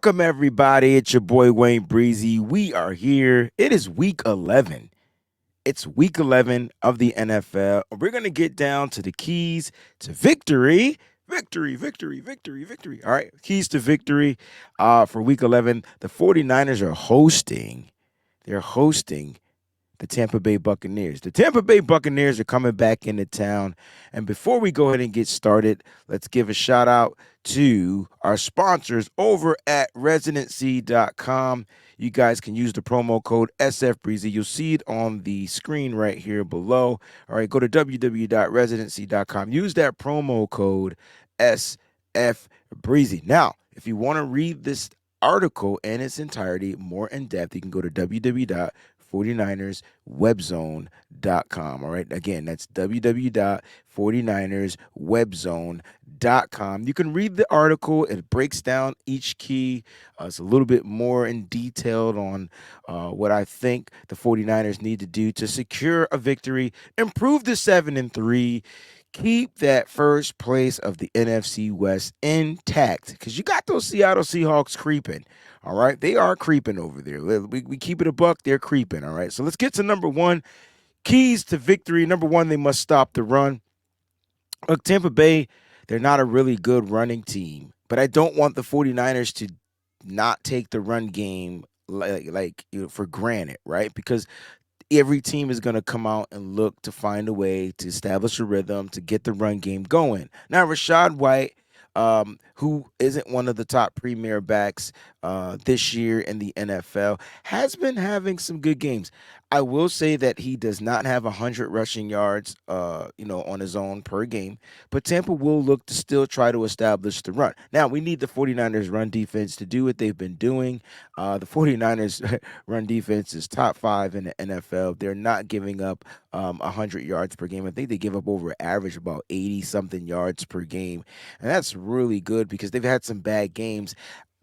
Welcome, everybody. It's your boy Wayne Breezy. We are here. It is week 11. It's week 11 of the NFL. We're going to get down to the keys to victory. Victory. All right, keys to victory for week 11. The 49ers are hosting. They're hosting the Tampa Bay Buccaneers. The Tampa Bay Buccaneers are coming back into town. And before we go ahead and get started, let's give a shout out to our sponsors over at residency.com. You guys can use the promo code SFBreezy. You'll see it on the screen right here below. All right, go to www.residency.com. Use that promo code SFBreezy. Now, if you want to read this article in its entirety, more in depth, you can go to www.49erswebzone.com. All right. Again, that's www.49erswebzone.com. You can read the article. It breaks down each key. It's a little bit more in detailed on what I think the 49ers need to do to secure a victory, improve the 7-3, keep that first place of the NFC West intact, because you got those Seattle Seahawks creeping. All right. They are creeping over there. We keep it a buck. They're creeping. All right. So let's get to number one. Keys to victory. Number one, they must stop the run. Look, Tampa Bay, they're not a really good running team, but I don't want the 49ers to not take the run game for granted, right? Because every team is going to come out and look to find a way to establish a rhythm to get the run game going. Now, Rashad White, who isn't one of the top premier backs this year in the NFL, has been having some good games. I will say that he does not have 100 rushing yards, on his own per game, but Tampa will look to still try to establish the run. Now, we need the 49ers run defense to do what they've been doing. The 49ers run defense is top 5 in the NFL. They're not giving up 100 yards per game. I think they give up over average about 80 something yards per game. And that's really good because they've had some bad games.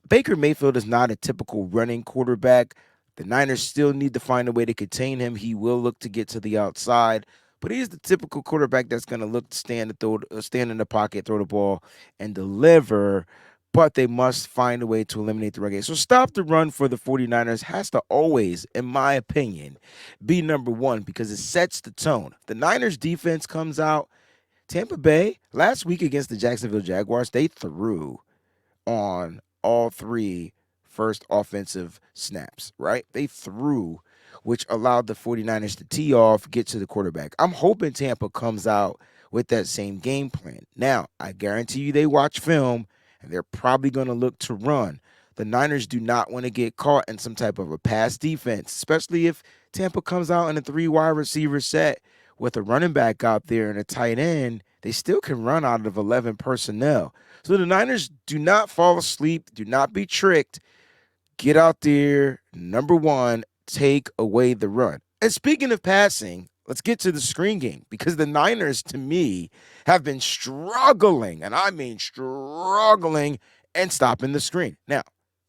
Baker Mayfield is not a typical running quarterback. The Niners still need to find a way to contain him. He will look to get to the outside, but he's the typical quarterback that's going to look to stand in the pocket, throw the ball, and deliver. But they must find a way to eliminate the run game. So stop the run for the 49ers has to always, in my opinion, be number one because it sets the tone. If the Niners defense comes out, Tampa Bay, last week against the Jacksonville Jaguars, they threw on all three first offensive snaps, right? They threw, which allowed the 49ers to tee off, get to the quarterback. I'm hoping Tampa comes out with that same game plan. Now, I guarantee you they watch film, and they're probably going to look to run. The Niners do not want to get caught in some type of a pass defense, especially if Tampa comes out in a 3 wide receiver set with a running back out there and a tight end. They still can run out of 11 personnel. So the Niners do not fall asleep. Do not be tricked. Get out there. Number one, take away the run. And speaking of passing, let's get to the screen game because the Niners, to me, have been struggling, and I mean struggling, and stopping the screen. Now,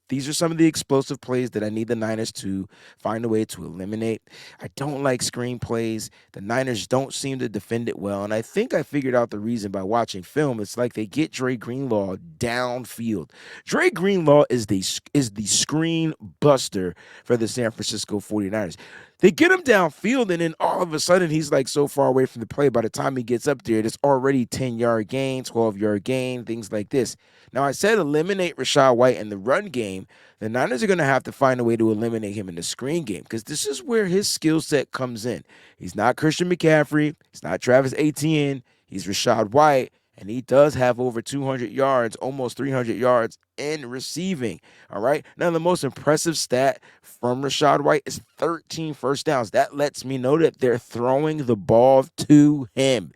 these are some of the explosive plays that I need the Niners to find a way to eliminate. I don't like screen plays. The Niners don't seem to defend it well, and I think I figured out the reason by watching film. It's like they get Dre Greenlaw downfield. Dre Greenlaw is the screen buster for the San Francisco 49ers. They get him downfield, and then all of a sudden, he's like so far away from the play. By the time he gets up there, it's already 10-yard gain, 12-yard gain, things like this. Now, I said eliminate Rashad White in the run game. The Niners are going to have to find a way to eliminate him in the screen game because this is where his skill set comes in. He's not Christian McCaffrey. He's not Travis Etienne. He's Rashad White. And he does have over 200 yards, almost 300 yards in receiving. All right. Now, the most impressive stat from Rashad White is 13 first downs. That lets me know that they're throwing the ball to him.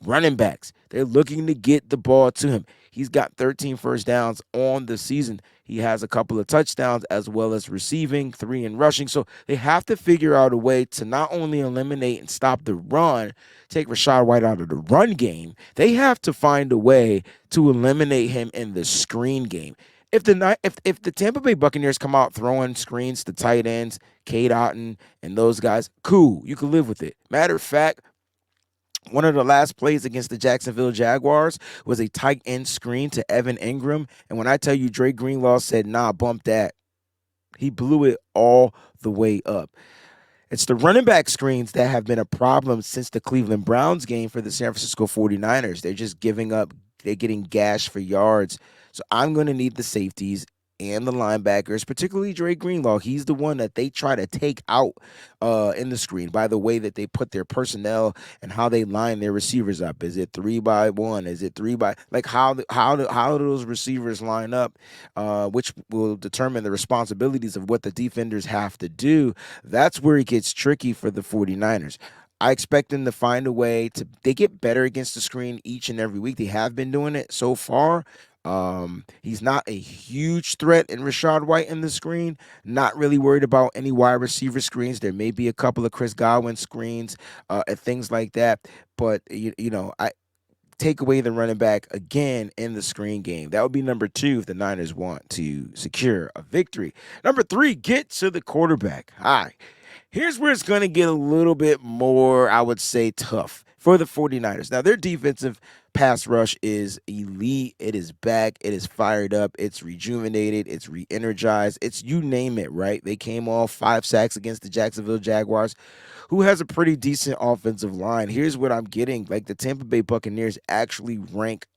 Running backs, they're looking to get the ball to him. He's got 13 first downs on the season. He has a couple of touchdowns as well as receiving, 3 in rushing. So they have to figure out a way to not only eliminate and stop the run, take Rashad White out of the run game, they have to find a way to eliminate him in the screen game. If the Tampa Bay Buccaneers come out throwing screens to tight ends, Cade Otton and those guys, cool, you can live with it. Matter of fact, One of the last plays against the Jacksonville Jaguars was a tight end screen to Evan Ingram. And when I tell you Dre Greenlaw said, nah, bump that, he blew it all the way up. It's the running back screens that have been a problem since the Cleveland Browns game for the San Francisco 49ers. They're just giving up, they're getting gashed for yards. So I'm going to need the safeties and the linebackers, particularly Dre Greenlaw. He's the one that they try to take out in the screen by the way that they put their personnel and how they line their receivers up. Is it 3 by 1? Is it 3 by, like, how do those receivers line up, which will determine the responsibilities of what the defenders have to do. That's where it gets tricky for the 49ers. I expect them to find a way to, they get better against the screen each and every week. They have been doing it so far. He's not a huge threat in Rashad White in the screen. Not really worried about any wide receiver screens. There may be a couple of Chris Godwin screens and things like that. But I take away the running back again in the screen game. That would be number 2 if the Niners want to secure a victory. Number 3, get to the quarterback. Hi. Here's where it's going to get a little bit more, I would say, tough for the 49ers. Now, their defensive pass rush is elite. It is back. It is fired up. It's rejuvenated. It's re-energized. It's you name it, right? They came off 5 sacks against the Jacksonville Jaguars, who has a pretty decent offensive line. Here's what I'm getting. Like, the Tampa Bay Buccaneers actually rank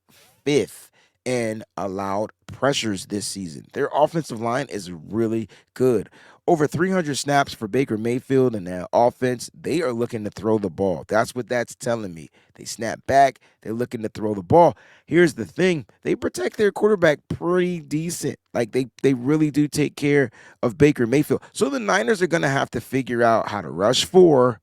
5th in allowed pressures this season. Their offensive line is really good. Over 300 snaps for Baker Mayfield and their offense. They are looking to throw the ball. That's what that's telling me. They snap back. They're looking to throw the ball. Here's the thing. They protect their quarterback pretty decent. Like, they really do take care of Baker Mayfield. So the Niners are going to have to figure out how to rush 4,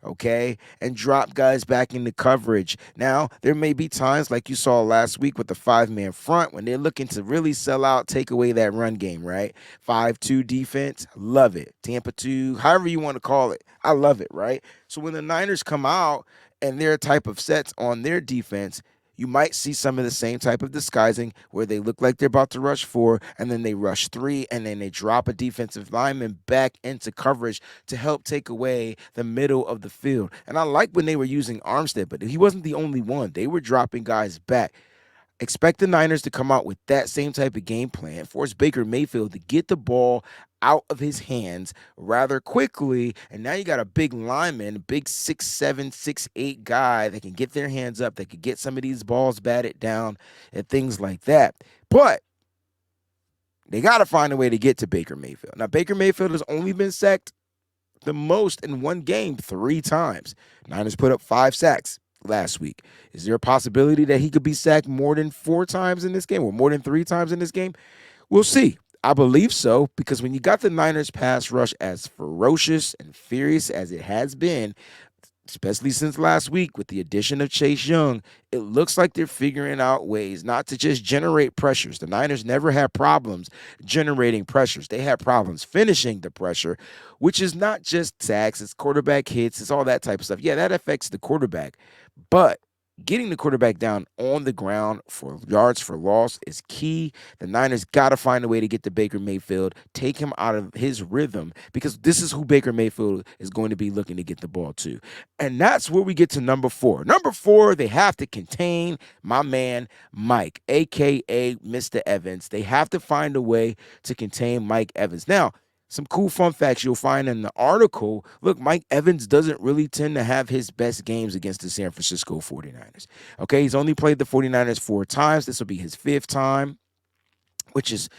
okay, and drop guys back into coverage. Now, there may be times like you saw last week with the 5-man front when they're looking to really sell out, take away that run game, right? 5-2 defense, love it. Tampa 2, however you want to call it, I love it, right? So when the Niners come out and their type of sets on their defense, you might see some of the same type of disguising where they look like they're about to rush 4 and then they rush 3 and then they drop a defensive lineman back into coverage to help take away the middle of the field. And I like when they were using Armstead, but he wasn't the only one. They were dropping guys back. Expect the Niners to come out with that same type of game plan, force Baker Mayfield to get the ball out of his hands rather quickly. And now you got a big lineman, a big 6'7", 6'8" guy that can get their hands up, that can get some of these balls batted down and things like that. But they got to find a way to get to Baker Mayfield. Now, Baker Mayfield has only been sacked the most in one game 3 times. Niners put up 5 sacks last week. Is there a possibility that he could be sacked more than 4 times in this game or more than 3 times in this game? We'll see. I believe so, because when you got the Niners pass rush as ferocious and furious as it has been, especially since last week with the addition of Chase Young, it looks like they're figuring out ways not to just generate pressures. The Niners never had problems generating pressures. They had problems finishing the pressure, which is not just sacks, it's quarterback hits, it's all that type of stuff. Yeah, that affects the quarterback, but getting the quarterback down on the ground for yards for loss is key. The Niners got to find a way to get to Baker Mayfield, take him out of his rhythm, because this is who Baker Mayfield is going to be looking to get the ball to. And that's where we get to number 4. Number 4, they have to contain my man Mike, a.k.a. Mr. Evans. They have to find a way to contain Mike Evans. Now, some cool fun facts you'll find in the article. Look, Mike Evans doesn't really tend to have his best games against the San Francisco 49ers. Okay, he's only played the 49ers 4 times. This will be his 5th time, which is,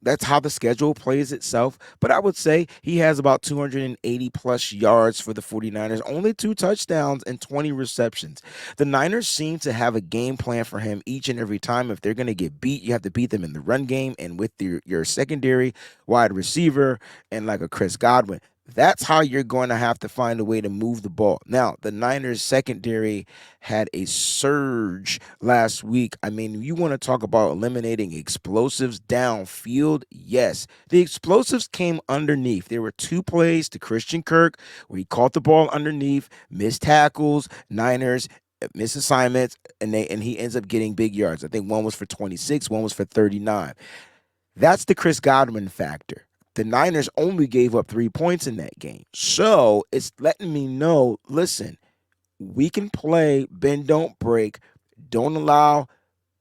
that's how the schedule plays itself. But I would say he has about 280 plus yards for the 49ers, only 2 touchdowns and 20 receptions. The Niners seem to have a game plan for him each and every time. If they're going to get beat, you have to beat them in the run game and with your secondary wide receiver and like a Chris Godwin. That's how you're going to have to find a way to move the ball. Now, the Niners secondary had a surge last week. I mean, you want to talk about eliminating explosives downfield? Yes. The explosives came underneath. There were 2 plays to Christian Kirk where he caught the ball underneath, missed tackles, Niners missed assignments, and he ends up getting big yards. I think one was for 26, one was for 39. That's the Chris Godwin factor. The Niners only gave up 3 points in that game. So it's letting me know, listen, we can play bend, don't break. Don't allow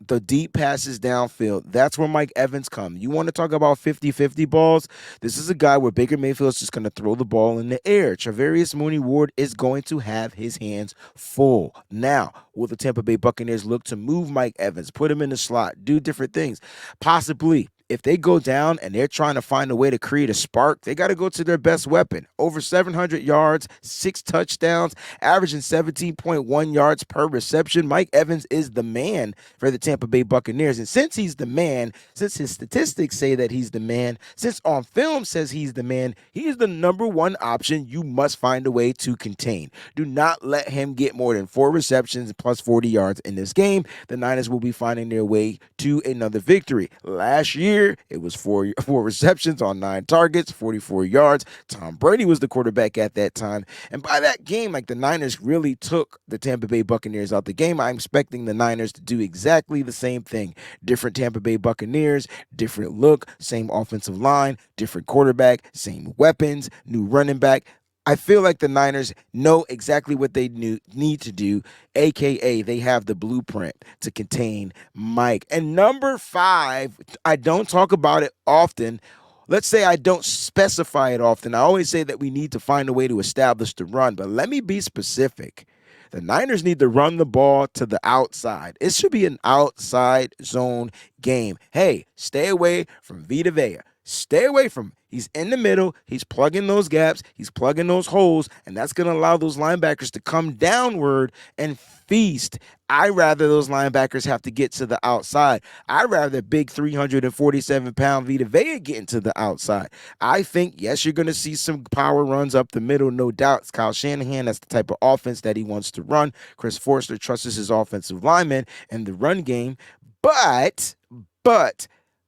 the deep passes downfield. That's where Mike Evans comes. You want to talk about 50-50 balls? This is a guy where Baker Mayfield's just going to throw the ball in the air. Travarius Mooney-Ward is going to have his hands full. Now, will the Tampa Bay Buccaneers look to move Mike Evans, put him in the slot, do different things? Possibly. If they go down and they're trying to find a way to create a spark, they got to go to their best weapon. Over 700 yards, 6 touchdowns, averaging 17.1 yards per reception. Mike Evans is the man for the Tampa Bay Buccaneers. And since he's the man, since his statistics say that he's the man, since on film says he's the man, he is the number one option you must find a way to contain. Do not let him get more than 4 receptions plus 40 yards in this game. The Niners will be finding their way to another victory. Last year, it was four receptions on 9 targets, 44 yards. Tom Brady was the quarterback at that time. And by that game, the Niners really took the Tampa Bay Buccaneers out the game. I'm expecting the Niners to do exactly the same thing. Different Tampa Bay Buccaneers, different look, same offensive line, different quarterback, same weapons, new running back. I feel like the Niners know exactly what they need to do, a.k.a. they have the blueprint to contain Mike. And number 5, I don't talk about it often. Let's say I don't specify it often. I always say that we need to find a way to establish the run, but let me be specific. The Niners need to run the ball to the outside. It should be an outside zone game. Hey, stay away from Vita Vea. Stay away from him. He's in the middle. He's plugging those gaps. He's plugging those holes, and that's going to allow those linebackers to come downward and feast. I'd rather those linebackers have to get to the outside. I'd rather big 347-pound Vita Vea get into the outside. I think, yes, you're going to see some power runs up the middle, no doubt. It's Kyle Shanahan. That's the type of offense that he wants to run. Chris Forster trusts his offensive linemen and the run game. But,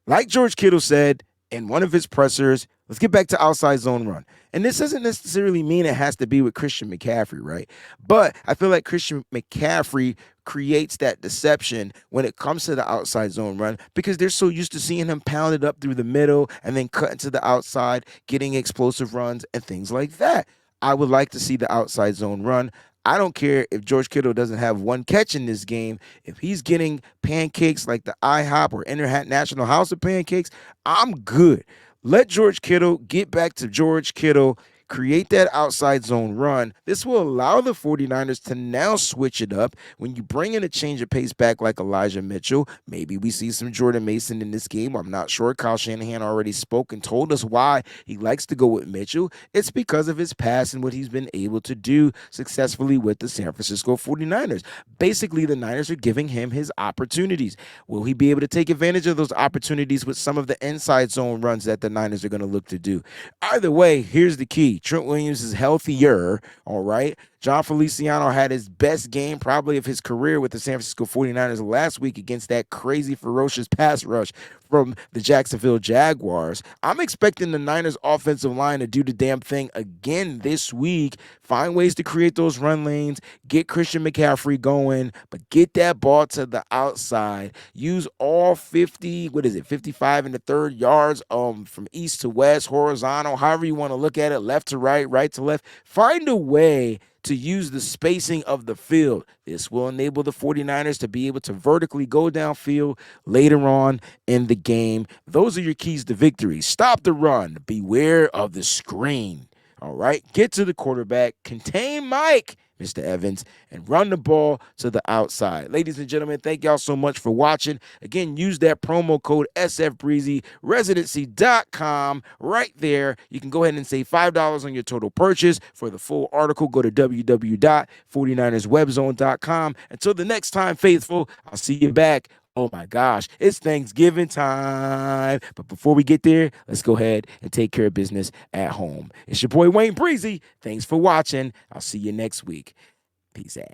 like George Kittle said, in one of his pressers, let's get back to outside zone run. And this doesn't necessarily mean it has to be with Christian McCaffrey, right? But I feel like Christian McCaffrey creates that deception when it comes to the outside zone run because they're so used to seeing him pounded up through the middle and then cutting to the outside, getting explosive runs and things like that. I would like to see the outside zone run. I don't care if George Kittle doesn't have one catch in this game. If he's getting pancakes like the IHOP or International House of Pancakes, I'm good. Let George Kittle get back to George Kittle, create that outside zone run. This will allow the 49ers to now switch it up. When you bring in a change of pace back like Elijah Mitchell, maybe we see some Jordan Mason in this game. I'm not sure. Kyle Shanahan already spoke and told us why he likes to go with Mitchell. It's because of his past and what he's been able to do successfully with the San Francisco 49ers. Basically, the Niners are giving him his opportunities. Will he be able to take advantage of those opportunities with some of the inside zone runs that the Niners are going to look to do? Either way, here's the key. Trent Williams is healthier, all right? John Feliciano had his best game probably of his career with the San Francisco 49ers last week against that crazy, ferocious pass rush from the Jacksonville Jaguars. I'm expecting the Niners offensive line to do the damn thing again this week. Find ways to create those run lanes, get Christian McCaffrey going, but get that ball to the outside. Use all 55 and the third yards from east to west, horizontal, however you want to look at it, left to right, right to left. Find a way to use the spacing of the field. This will enable the 49ers to be able to vertically go downfield later on in the game. Those are your keys to victory. Stop the run. Beware of the screen. All right? Get to the quarterback. Contain Mike, Mr. Evans, and run the ball to the outside. Ladies and gentlemen, thank y'all so much for watching. Again, use that promo code SFBreezy, residency.com right there. You can go ahead and save $5 on your total purchase. For the full article, go to www.49erswebzone.com. Until the next time, faithful, I'll see you back. Oh my gosh, it's Thanksgiving time. But before we get there, let's go ahead and take care of business at home. It's your boy Wayne Breezy. Thanks for watching. I'll see you next week. Peace out.